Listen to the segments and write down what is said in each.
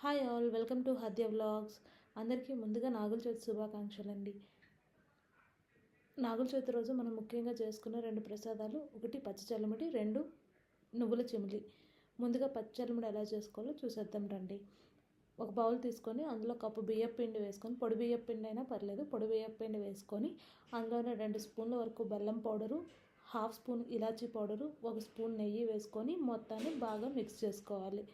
Hi all, welcome to Hadya vlogs. అందరికీ ముందుగా నాగుల చవితి శుభాకాంక్షలు అండి. నాగుల చవితి రోజు మనం ముఖ్యంగా చేసుకున్న రెండు ప్రసాదాలు, ఒకటి పచ్చి చల్లమిడి, రెండు నువ్వుల చిమిలి. ముందుగా పచ్చి చల్లమిడి ఎలా చేసుకోవాలో చూసేద్దాం రండి. ఒక బౌల్ తీసుకొని అందులో కప్పు బియ్యం పిండి వేసుకొని, పొడి బియ్యం పిండి అయినా పర్లేదు, పొడి బియ్యం పిండి వేసుకొని అందులోనే 2 స్పూన్ల వరకు బెల్లం పౌడరు, హాఫ్ స్పూన్ ఇలాచీ పౌడరు, 1 స్పూన్ నెయ్యి వేసుకొని మొత్తాన్ని బాగా మిక్స్ చేసుకోవాలి.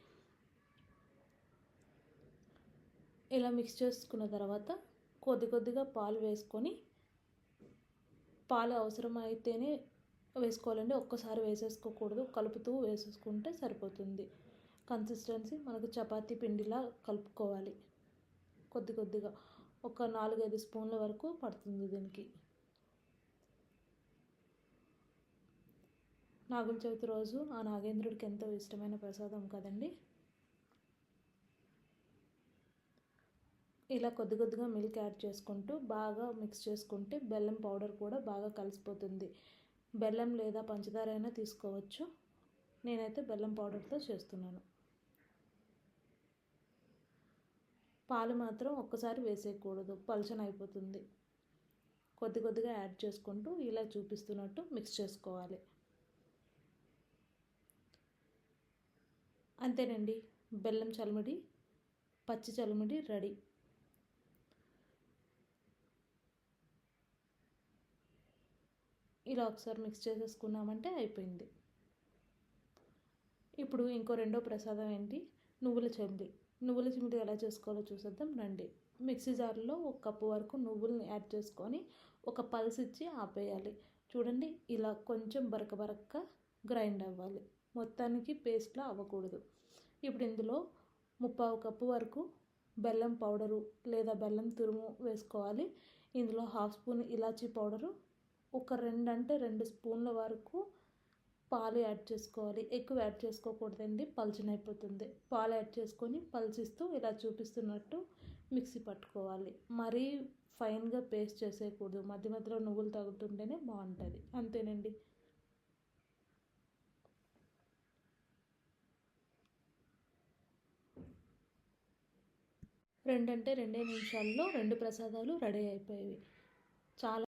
ఇలా మిక్స్ చేసుకున్న తర్వాత కొద్దిగా పాలు వేసుకొని, పాలు అవసరమైతేనే వేసుకోవాలండి, ఒక్కసారి వేసేసుకోకూడదు, కలుపుతూ వేసేసుకుంటే సరిపోతుంది. కన్సిస్టెన్సీ మనకు చపాతీ పిండిలా కలుపుకోవాలి. కొద్దిగా ఒక 4-5 స్పూన్ల వరకు పడుతుంది దీనికి. నాగుల చవితి రోజు ఆ నాగేంద్రుడికి ఎంతో ఇష్టమైన ప్రసాదం కదండి. ఇలా కొద్దిగా మిల్క్ యాడ్ చేసుకుంటూ బాగా మిక్స్ చేసుకుంటే బెల్లం పౌడర్ కూడా బాగా కలిసిపోతుంది. బెల్లం లేదా పంచదార అయినా తీసుకోవచ్చు. నేనైతే బెల్లం పౌడర్తో చేస్తున్నాను. పాలు మాత్రం ఒక్కసారి వేసేయకూడదు, పలుచన అయిపోతుంది. కొద్దిగా యాడ్ చేసుకుంటూ ఇలా చూపిస్తున్నట్టు మిక్స్ చేసుకోవాలి. అంతేనండి, బెల్లం చలిమిడి, పచ్చి చలిమిడి రెడీ. ఇలా ఒకసారి మిక్స్ చేసేసుకున్నామంటే అయిపోయింది. ఇప్పుడు రెండో ప్రసాదం ఏంటి, నువ్వుల చిమిడి. నువ్వుల చిమిడి ఎలా చేసుకోవాలో చూసేద్దాం రండి. మిక్సీ జార్లో 1 కప్పు వరకు నువ్వుల్ని యాడ్ చేసుకొని ఒక పల్స్ ఇచ్చి ఆపేయాలి. చూడండి, ఇలా కొంచెం బరక గ్రైండ్ అవ్వాలి, మొత్తానికి పేస్ట్లా అవ్వకూడదు. ఇప్పుడు ఇందులో 1/4 కప్పు వరకు బెల్లం పౌడరు లేదా బెల్లం తురుము వేసుకోవాలి. ఇందులో హాఫ్ స్పూన్ ఇలాచీ పౌడరు, ఒక 2 స్పూన్ల వరకు పాలు యాడ్ చేసుకోవాలి. ఎక్కువ యాడ్ చేసుకోకూడదండి, పలుచనైపోతుంది. పాలు యాడ్ చేసుకొని పల్చిస్తూ ఇలా చూపిస్తున్నట్టు మిక్సీ పట్టుకోవాలి. మరీ ఫైన్గా పేస్ట్ చేసేయకూడదు, మధ్యలో నువ్వులు తగులుతుంటేనే బాగుంటుంది. అంతేనండి. రెండే నిమిషాల్లో 2 ప్రసాదాలు రెడీ అయిపోయేవి. చాలా